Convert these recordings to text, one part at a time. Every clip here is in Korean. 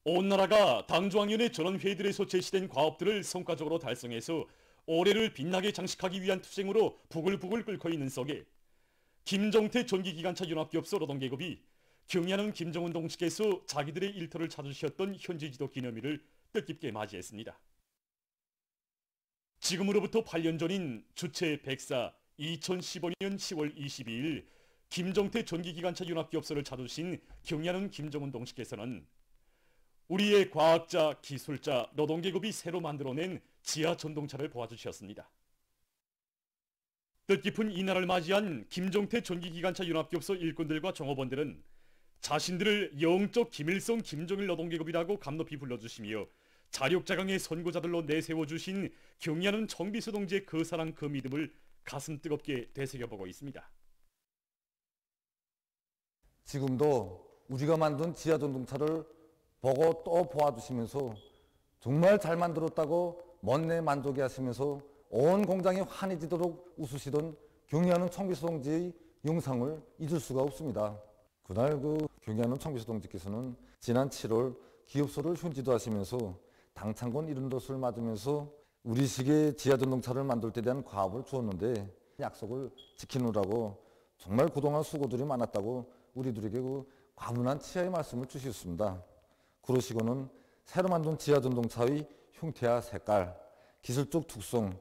온 나라가 당중앙위원회 전원회의들에서 제시된 과업들을 성과적으로 달성해서 올해를 빛나게 장식하기 위한 투쟁으로 부글부글 끓고 있는 속에 김정태 전기기관차 연합기업소 노동계급이 경의하는 김정은 동지께서 자기들의 일터를 찾으셨던 현지지도 기념일을 뜻깊게 맞이했습니다. 지금으로부터 8년 전인 주체 104 2015년 10월 22일 김정태 전기기관차 연합기업소를 찾으신 경의하는 김정은 동지께서는 우리의 과학자, 기술자, 노동계급이 새로 만들어낸 지하 전동차를 보아주셨습니다. 뜻깊은 이날을 맞이한 김정태 전기기관차 연합기업소 일꾼들과 종업원들은 자신들을 영적 김일성 김정일 노동계급이라고 감높이 불러주시며 자력자강의 선구자들로 내세워주신 경의하는 청비서 동지의 그 사랑 그 믿음을 가슴 뜨겁게 되새겨보고 있습니다. 지금도 우리가 만든 지하 전동차를 보고 또 보아주시면서 정말 잘 만들었다고 먼내 만족해 하시면서 온 공장이 환해지도록 웃으시던 경의하는 청비서 동지의 영상을 잊을 수가 없습니다. 그날 경의하는 청비서 동지께서는 지난 7월 기업소를 현지도 하시면서 당창건 이른 돛을 맞으면서 우리식의 지하 전동차를 만들 때 대한 과업을 주었는데 약속을 지키느라고 정말 그동안 수고들이 많았다고 우리들에게 과분한 치하의 말씀을 주셨습니다. 그러시고는 새로 만든 지하 전동차의 형태와 색깔, 기술적 특성,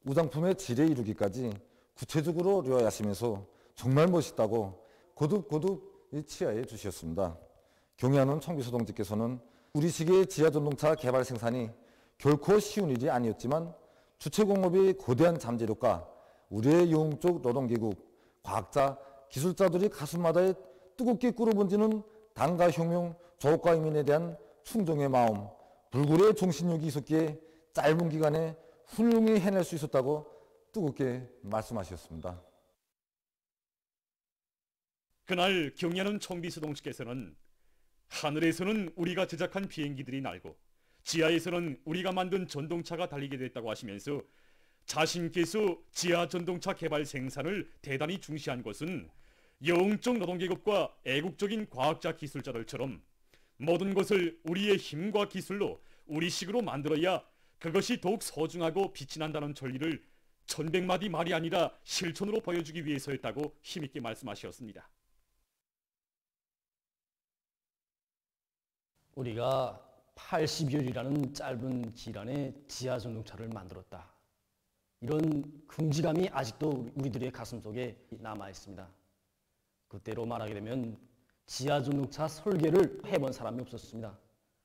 우장품의 질에 이르기까지 구체적으로 료하시면서 정말 멋있다고 거듭거듭 치하해 주셨습니다. 경의하는 청비서 동지께서는 우리식의 지하 전동차 개발 생산이 결코 쉬운 일이 아니었지만 주체공업의 거대한 잠재력과 우리의 영적 노동계급, 과학자, 기술자들이 가슴마다에 뜨겁게 끓어번지는 당과 혁명, 조국과 인민에 대한 충정의 마음, 불굴의 정신력이 있었기에 짧은 기간에 훌륭히 해낼 수 있었다고 뜨겁게 말씀하셨습니다. 그날 경의하는 청비서 동지께서는 하늘에서는 우리가 제작한 비행기들이 날고 지하에서는 우리가 만든 전동차가 달리게 됐다고 하시면서 자신께서 지하 전동차 개발 생산을 대단히 중시한 것은 영적 노동계급과 애국적인 과학자 기술자들처럼 모든 것을 우리의 힘과 기술로 우리식으로 만들어야 그것이 더욱 소중하고 빛이 난다는 전리를 1100마디 말이 아니라 실천으로 보여주기 위해서였다고 힘있게 말씀하셨습니다. 우리가 80여일이라는 짧은 기간에 지하 전동차를 만들었다. 이런 긍지감이 아직도 우리들의 가슴속에 남아 있습니다. 그때로 말하게 되면 지하 전동차 설계를 해본 사람이 없었습니다.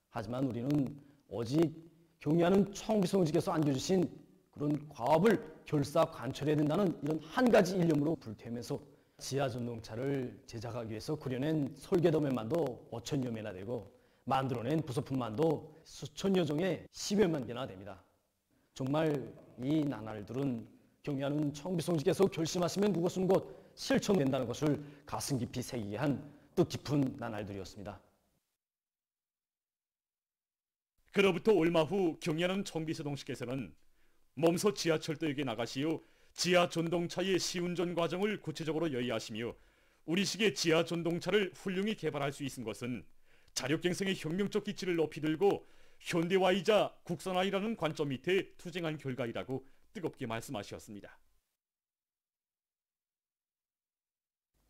하지만 우리는 오직 경의하는 청비서 동지께서 안겨주신 그런 과업을 결사 관철해야 된다는 이런 한 가지 일념으로 불태우면서 지하 전동차를 제작하기 위해서 그려낸 설계도면만도 5천여 매나 되고 만들어낸 부속품만도 수천여 종의 10여만 개나 됩니다. 정말 이 나날들은 경의하는 청비서 동지께서 결심하시면 그것은 곧 실천된다는 것을 가슴 깊이 새기게 한 뜻깊은 나날들이었습니다. 그로부터 얼마 후 경의하는 청비서 동지께서는 몸소 지하철도역에 나가시어 지하 전동차의 시운전 과정을 구체적으로 여의하시며 우리식의 지하 전동차를 훌륭히 개발할 수 있은 것은 자력갱생의 혁명적 기치를 높이 들고 현대화이자 국산화이라는 관점 밑에 투쟁한 결과이라고 뜨겁게 말씀하셨습니다.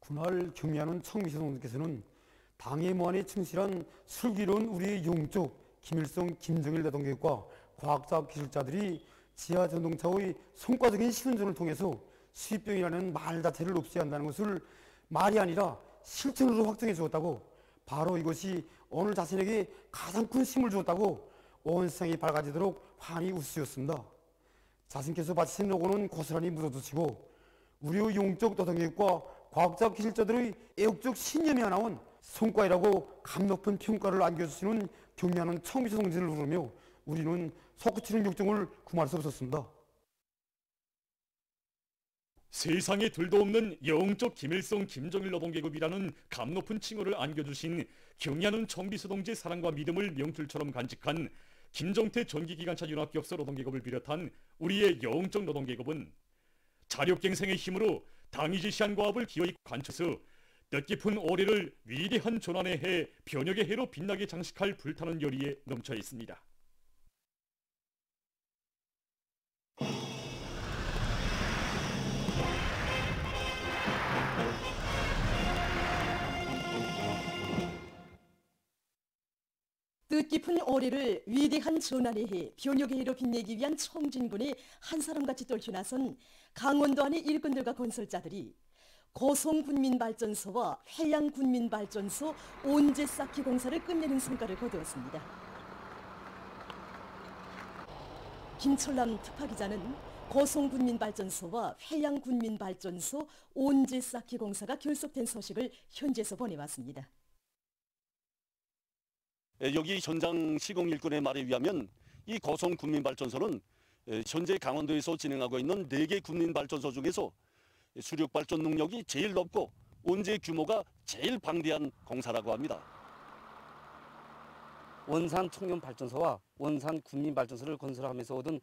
그날 경의하는 청비서 동지께서는 당의 무한에 충실한 슬기로운 우리의 영적 김일성 김정일 노동계급과 과학자 기술자들이 지하 전동차의 성과적인 시운전을 통해서 수입병이라는 말 자체를 없애야 한다는 것을 말이 아니라 실천으로 확정해 주었다고, 바로 이것이 오늘 자신에게 가장 큰 힘을 주었다고 온 세상이 밝아지도록 환히 웃으셨습니다. 자신께서 바치신 노고는 고스란히 묻어두시고 우리의 영적 노동계급과 과학자 기술자들의 애국적 신념이 하나온 성과이라고 감높은 평가를 안겨주시는 경의하는 청비서 동지를 부르며 우리는 솟구치는 욕정을 금할 수 없었습니다. 세상에 둘도 없는 영적 김일성 김정일 노동계급이라는 감높은 칭호를 안겨주신 경의하는 청비서 동지의 사랑과 믿음을 명줄처럼 간직한 김정태 전기기관차 연합기업소 노동계급을 비롯한 우리의 영적 노동계급은 자력갱생의 힘으로 당이 제시한 과업을 기어이 관철해서 뜻깊은 올해를 위대한 조난의 해, 변혁의 해로 빛나게 장식할 불타는 열의에 넘쳐 있습니다. 뜻깊은 올해를 위대한 전환의 해, 변혁의 해로 빛내기 위한 청진군이 한 사람같이 떨쳐 나선 강원도 안의 일꾼들과 건설자들이 고성군민발전소와 회양군민발전소 온재 쌓기 공사를 끝내는 성과를 거두었습니다. 김철남 특파기자는 고성군민발전소와 회양군민발전소 온재 쌓기 공사가 결속된 소식을 현지에서 보내왔습니다. 여기 현장 시공 일꾼의 말에 의하면 이 고성 군민발전소는 현재 강원도에서 진행하고 있는 4개 군민발전소 중에서 수력 발전 능력이 제일 높고 온재 규모가 제일 방대한 공사라고 합니다. 원산 청년발전소와 원산 군민발전소를 건설하면서 얻은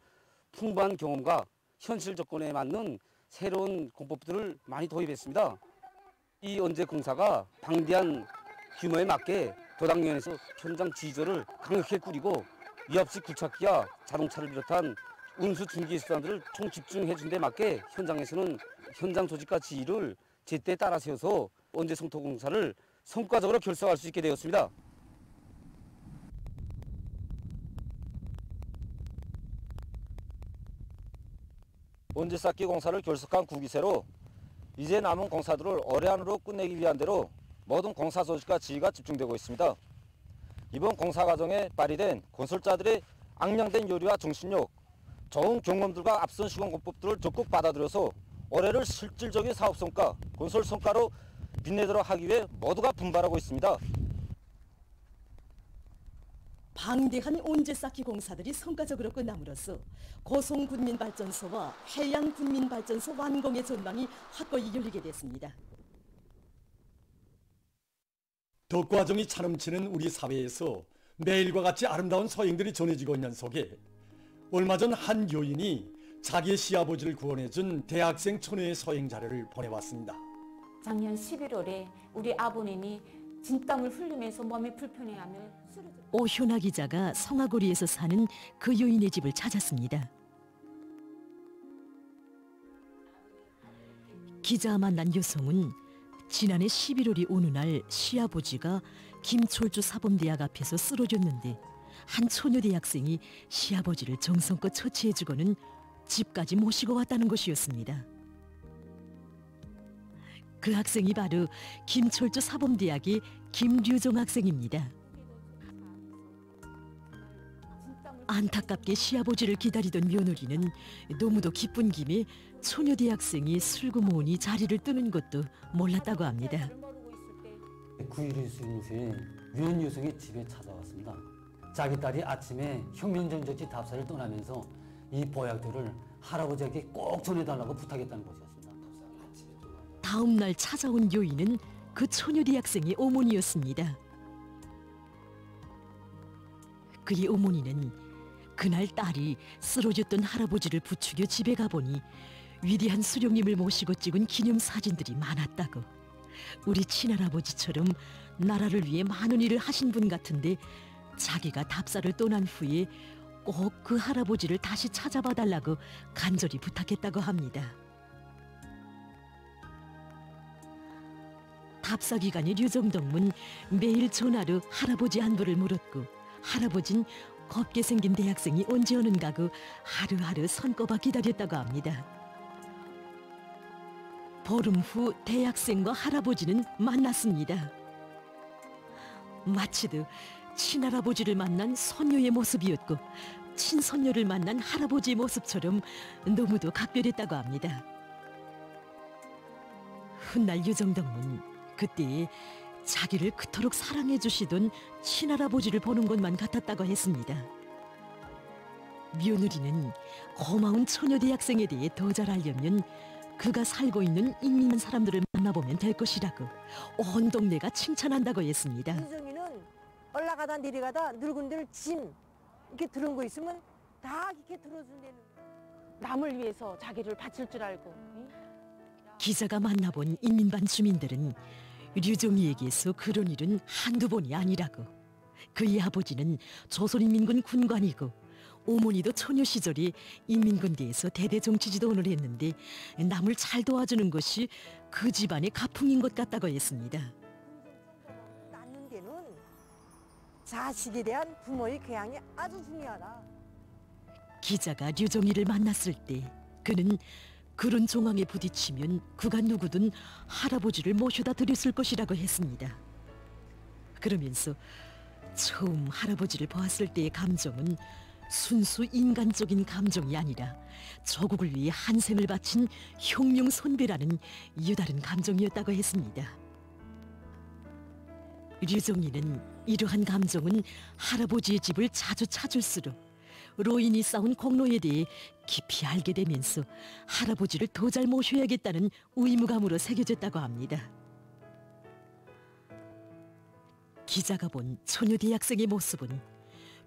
풍부한 경험과 현실 조건에 맞는 새로운 공법들을 많이 도입했습니다. 이 온재 공사가 방대한 규모에 맞게 도당면에서 현장 지휘조를 강력히 꾸리고 위압식 굴착기와 자동차를 비롯한 운수 중기 수단들을 총 집중해 준 데 맞게 현장에서는 현장 조직과 지휘를 제때 따라 세워서 온재 성토 공사를 성과적으로 결성할 수 있게 되었습니다. 온재 쌓기 공사를 결석한 구기세로 이제 남은 공사들을 올해 안으로 끝내기 위한 대로 모든 공사 조직과 지휘가 집중되고 있습니다. 이번 공사 과정에 발휘된 건설자들의 악량된 요리와 정신력, 좋은 경험들과 앞선 시공 공법들을 적극 받아들여서 올해를 실질적인 사업 성과, 건설 성과로 빛내도록 하기 위해 모두가 분발하고 있습니다. 방대한 온재 쌓기 공사들이 성과적으로 끝남으로써 고성군민발전소와 해양군민발전소 완공의 전망이 확고히 열리게 됐습니다. 덕과정이 차넘치는 우리 사회에서 매일과 같이 아름다운 서행들이 전해지고 있는 속에 얼마 전 한 여인이 자기의 시아버지를 구원해준 대학생 처녀의 서행 자료를 보내왔습니다. 작년 11월에 우리 아버님이 진땀을 흘리면서 몸이 불편해하며 쓰러졌습니다. 오효나 기자가 성화거리에서 사는 그 여인의 집을 찾았습니다. 기자와 만난 여성은 지난해 11월이 오는 날 시아버지가 김철주 사범대학 앞에서 쓰러졌는데 한 처녀 대학생이 시아버지를 정성껏 처치해주고는 집까지 모시고 왔다는 것이었습니다. 그 학생이 바로 김철주 사범대학의 김류정 학생입니다. 안타깝게 시아버지를 기다리던 며느리는 너무도 기쁜 김에 처녀 대학생이 술구모으니 자리를 뜨는 것도 몰랐다고 합니다. 9일이 수인 후에 유엔 여성이 집에 찾아왔습니다. 자기 딸이 아침에 혁명전적지 답사를 떠나면서 이 보약들을 할아버지에게 꼭 전해달라고 부탁했다는 것이었습니다. 다음 날 찾아온 요인은 그 처녀 대학생의 어머니였습니다. 그의 어머니는 그날 딸이 쓰러졌던 할아버지를 부추겨 집에 가보니 위대한 수령님을 모시고 찍은 기념사진들이 많았다고, 우리 친할아버지처럼 나라를 위해 많은 일을 하신 분 같은데 자기가 답사를 떠난 후에 꼭 그 할아버지를 다시 찾아봐 달라고 간절히 부탁했다고 합니다. 답사 기간에 류정덕은 매일 전화로 할아버지 안부를 물었고, 할아버진 겁게 생긴 대학생이 언제 오는가고 하루하루 손꼽아 기다렸다고 합니다. 보름 후 대학생과 할아버지는 만났습니다. 마치도 친할아버지를 만난 손녀의 모습이었고 친손녀를 만난 할아버지의 모습처럼 너무도 각별했다고 합니다. 훗날 유정덕은 그때에 자기를 그토록 사랑해 주시던 친할아버지를 보는 것만 같았다고 했습니다. 며느리는 고마운 처녀 대학생에 대해 더 잘 알려면 그가 살고 있는 인민한 사람들을 만나보면 될 것이라고 온 동네가 칭찬한다고 했습니다. 유정이는 올라가다 내려가다 늙은 데를 짐 이렇게 들은 거 있으면 다 이렇게 들어준다는. 남을 위해서 자기를 바칠 줄 알고. 기자가 만나본 인민반 주민들은 류종이에게서 그런 일은 한두 번이 아니라고. 그의 아버지는 조선인민군 군관이고 어머니도 처녀 시절에 인민군대에서 대대 정치지도원을 했는데 남을 잘 도와주는 것이 그 집안의 가풍인 것 같다고 했습니다. 낳는 데는 자식에 대한 부모의 교양이 아주 중요하다. 기자가 류종이를 만났을 때 그는 그런 정황에 부딪히면 그가 누구든 할아버지를 모셔다 드렸을 것이라고 했습니다. 그러면서 처음 할아버지를 보았을 때의 감정은 순수 인간적인 감정이 아니라 조국을 위해 한 생을 바친 혁명 선배라는 유다른 감정이었다고 했습니다. 류종이는 이러한 감정은 할아버지의 집을 자주 찾을수록 로인이 쌓은 공로에 대해 깊이 알게 되면서 할아버지를 더 잘 모셔야겠다는 의무감으로 새겨졌다고 합니다. 기자가 본 처녀 대학생의 모습은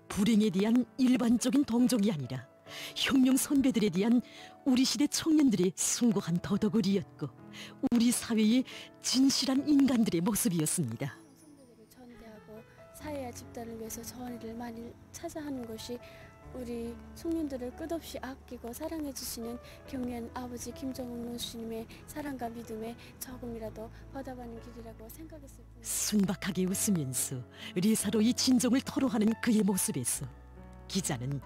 불행에 대한 일반적인 동정이 아니라 혁명 선배들에 대한 우리 시대 청년들의 숭고한 도덕의리였고 우리 사회의 진실한 인간들의 모습이었습니다. 선배들을 전대하고 사회와 집단을 위해서 저언을 많이 찾아 하는 것이 우리 청년들을 끝없이 아끼고 사랑해 주시는 경륜 아버지 김정은 교수님의 사랑과 믿음에 조금이라도 보답하는 길이라고 생각했을 뿐입니다. 순박하게 웃으면서 리사로의 진정을 토로하는 그의 모습에서 기자는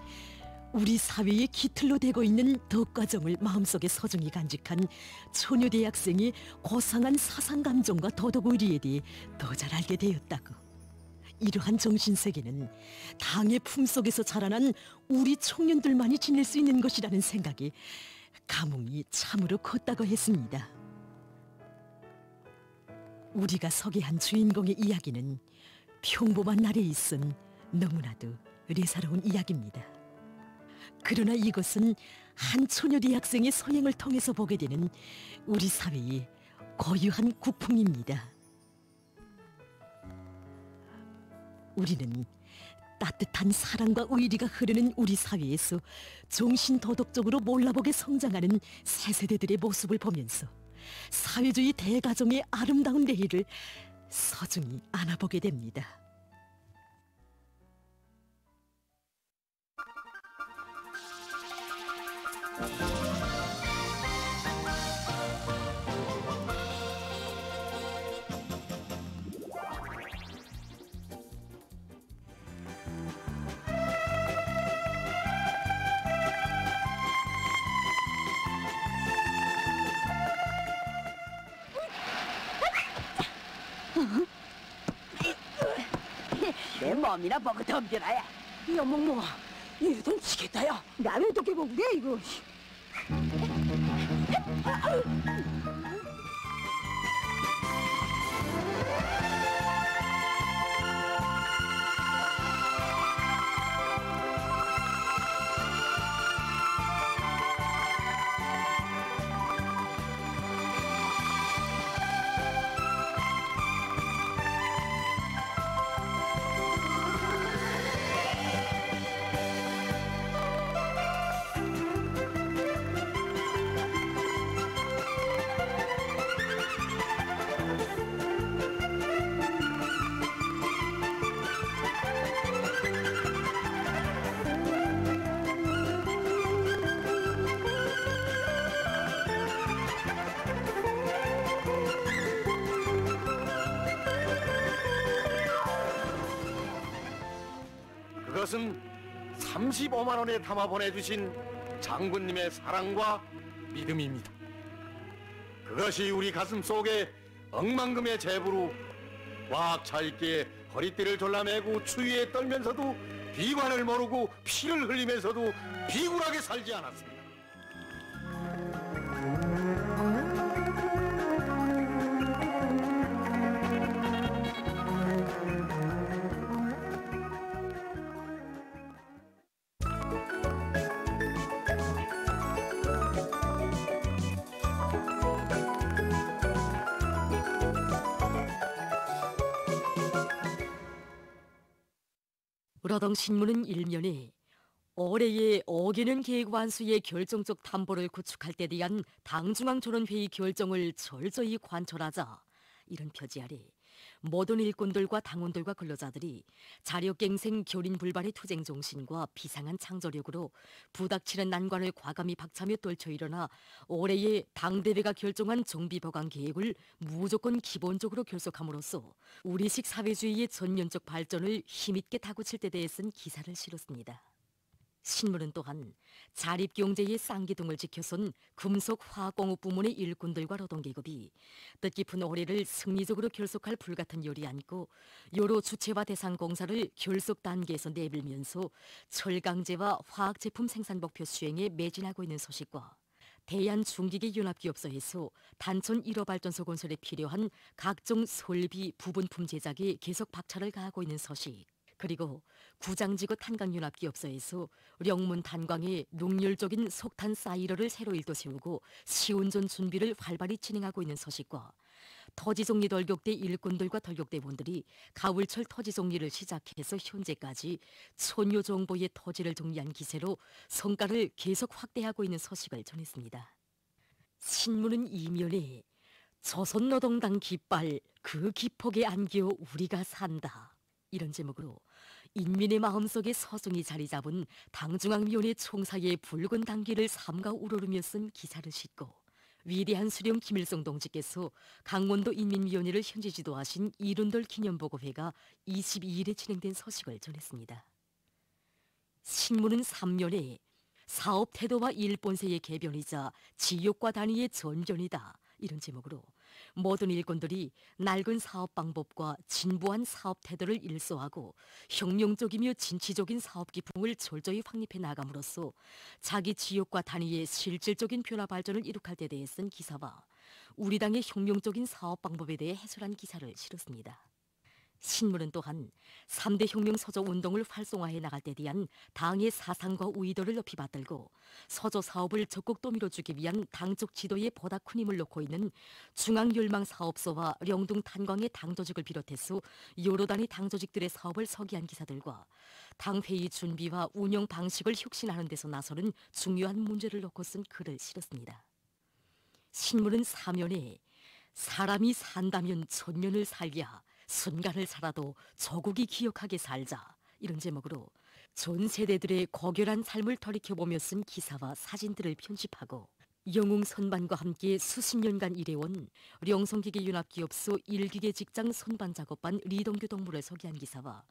우리 사회의 기틀로 되고 있는 덕과정을 마음속에 소중히 간직한 처녀 대학생의 고상한 사상 감정과 도덕 의리에 대해 더 잘 알게 되었다고. 이러한 정신세계는 당의 품속에서 자라난 우리 청년들만이 지닐 수 있는 것이라는 생각에 감흥이 참으로 컸다고 했습니다. 우리가 소개한 주인공의 이야기는 평범한 날에 있은 너무나도 의례스러운 이야기입니다. 그러나 이것은 한 처녀 대학생의 소행을 통해서 보게 되는 우리 사회의 고유한 국풍입니다. 우리는 따뜻한 사랑과 의리가 흐르는 우리 사회에서 정신도덕적으로 몰라보게 성장하는 새 세대들의 모습을 보면서 사회주의 대가정의 아름다운 내일을 소중히 안아보게 됩니다. 내 몸이나 보고 덤벼라야. 여몽모, 이러던 치겠다야. 나를 어떻게 보고 그래 이거. 그것은 35만 원에 담아 보내주신 장군님의 사랑과 믿음입니다. 그것이 우리 가슴 속에 억만금의 제부로 꽉 차 있기에 허리띠를 졸라매고 추위에 떨면서도 비관을 모르고 피를 흘리면서도 비굴하게 살지 않았습니다. 우라동신문은 일면에 올해의 어기는 계획 완수의 결정적 담보를 구축할 때 대한 당중앙조론회의 결정을 철저히 관철하자 이런 표지 아래 모든 일꾼들과 당원들과 근로자들이 자력갱생 교린불발의 투쟁 정신과 비상한 창조력으로 부닥치는 난관을 과감히 박차며 떨쳐 일어나 올해의 당대회가 결정한 정비보강 계획을 무조건 기본적으로 결속함으로써 우리식 사회주의의 전면적 발전을 힘있게 다구칠 때 대해 쓴 기사를 실었습니다. 신문은 또한 자립경제의 쌍기둥을 지켜선 금속화학공업 부문의 일꾼들과 노동계급이 뜻깊은 올해를 승리적으로 결속할 불같은 열이 안고 여러 주체와 대상 공사를 결속 단계에서 내밀면서 철강제와 화학제품 생산 목표 수행에 매진하고 있는 소식과 대한중기계연합기업소에서 단천 1호 발전소 건설에 필요한 각종 설비, 부분품 제작에 계속 박차를 가하고 있는 소식, 그리고 구장지구 탄광연합기업소에서 령문 탄광에 농률적인 석탄 사이러를 새로 일도 세우고 시운전 준비를 활발히 진행하고 있는 소식과 토지정리 돌격대 일꾼들과 돌격대원들이 가을철 토지정리를 시작해서 현재까지 천여 정보의 토지를 정리한 기세로 성과를 계속 확대하고 있는 소식을 전했습니다. 신문은 이면에 조선노동당 깃발 그 기폭에 안겨 우리가 산다, 이런 제목으로 인민의 마음속에 서성이 자리 잡은 당중앙위원회 총사의 붉은 당기를 삼가 우러르며 쓴 기사를 싣고 위대한 수령 김일성 동지께서 강원도 인민위원회를 현지 지도하신 이른돌 기념보고회가 22일에 진행된 소식을 전했습니다. 신문은 3년에 사업 태도와 일본세의 개변이자 지역과 단위의 전변이다, 이런 제목으로 모든 일꾼들이 낡은 사업 방법과 진보한 사업 태도를 일소하고 혁명적이며 진취적인 사업 기풍을 철저히 확립해 나감으로써 자기 지역과 단위의 실질적인 변화 발전을 이룩할 때 대해 쓴 기사와 우리 당의 혁명적인 사업 방법에 대해 해설한 기사를 실었습니다. 신문은 또한 3대 혁명 서조 운동을 활성화해 나갈 때 대한 당의 사상과 의도를 높이 받들고 서조 사업을 적극 떠밀어주기 위한 당적 지도에 보다 큰 힘을 놓고 있는 중앙열망사업소와 령둥 탄광의 당조직을 비롯해서 여러 단위 당조직들의 사업을 서기한 기사들과 당회의 준비와 운영 방식을 혁신하는 데서 나서는 중요한 문제를 놓고 쓴 글을 실었습니다. 신문은 사면에 사람이 산다면 천년을 살랴, 순간을 살아도 조국이 기억하게 살자, 이런 제목으로 전 세대들의 고결한 삶을 돌이켜보며 쓴 기사와 사진들을 편집하고 영웅 선반과 함께 수십 년간 일해온 령성기계연합기업소 1기계 직장 선반 작업반 리동규 동무를 소개한 기사와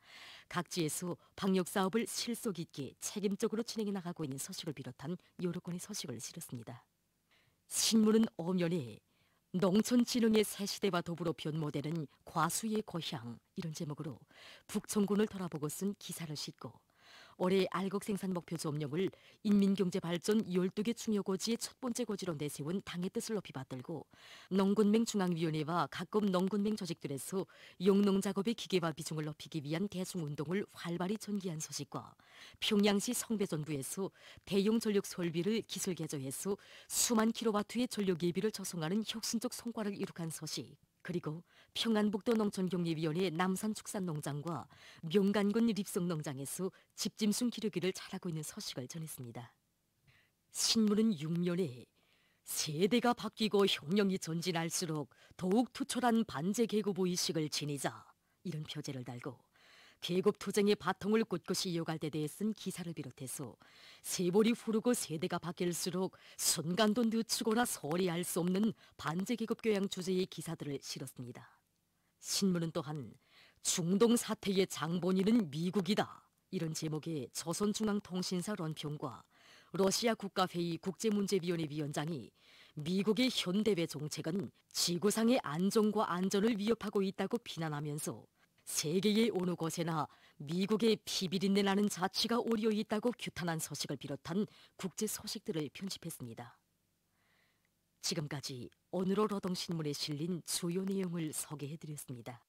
각지에서 방역사업을 실속 있게 책임적으로 진행해 나가고 있는 소식을 비롯한 여러 건의 소식을 실었습니다. 신문은 오면에 농촌진흥의 새시대와 더불어 변모되는 과수의 고향, 이런 제목으로 북촌군을 돌아보고 쓴 기사를 싣고 올해 알곡생산 목표 점령을 인민경제발전 12개 중요고지의 첫 번째 고지로 내세운 당의 뜻을 높이 받들고 농군맹 중앙위원회와 각급 농군맹 조직들에서 영농작업의 기계화 비중을 높이기 위한 대중운동을 활발히 전개한 소식과 평양시 성배전부에서 대용 전력 설비를 기술 개조해서 수만 킬로와트의 전력 예비를 조성하는 혁신적 성과를 이룩한 소식, 그리고 평안북도 농촌경리위원회 남산축산농장과 명간군 립성농장에서 집짐승 기르기를 잘하고 있는 소식을 전했습니다. 신문은 6면에 세대가 바뀌고 혁명이 전진할수록 더욱 투철한 반제 계급 의식을 지니자, 이런 표제를 달고 계급 투쟁의 바통을 꿋꿋이 이어갈 때 대해 쓴 기사를 비롯해서 세월이 흐르고 세대가 바뀔수록 순간도 늦추거나 소홀히 할 수 없는 반제 계급 교양 주제의 기사들을 실었습니다. 신문은 또한 중동 사태의 장본인은 미국이다, 이런 제목의 조선중앙통신사 론평과 러시아 국가회의 국제문제위원회 위원장이 미국의 현대외 정책은 지구상의 안정과 안전을 위협하고 있다고 비난하면서 세계의 어느 곳에나 미국의 피비린내 나는 자치가 오려 있다고 규탄한 소식을 비롯한 국제 소식들을 편집했습니다. 지금까지 오늘의 노동신문에 실린 주요 내용을 소개해드렸습니다.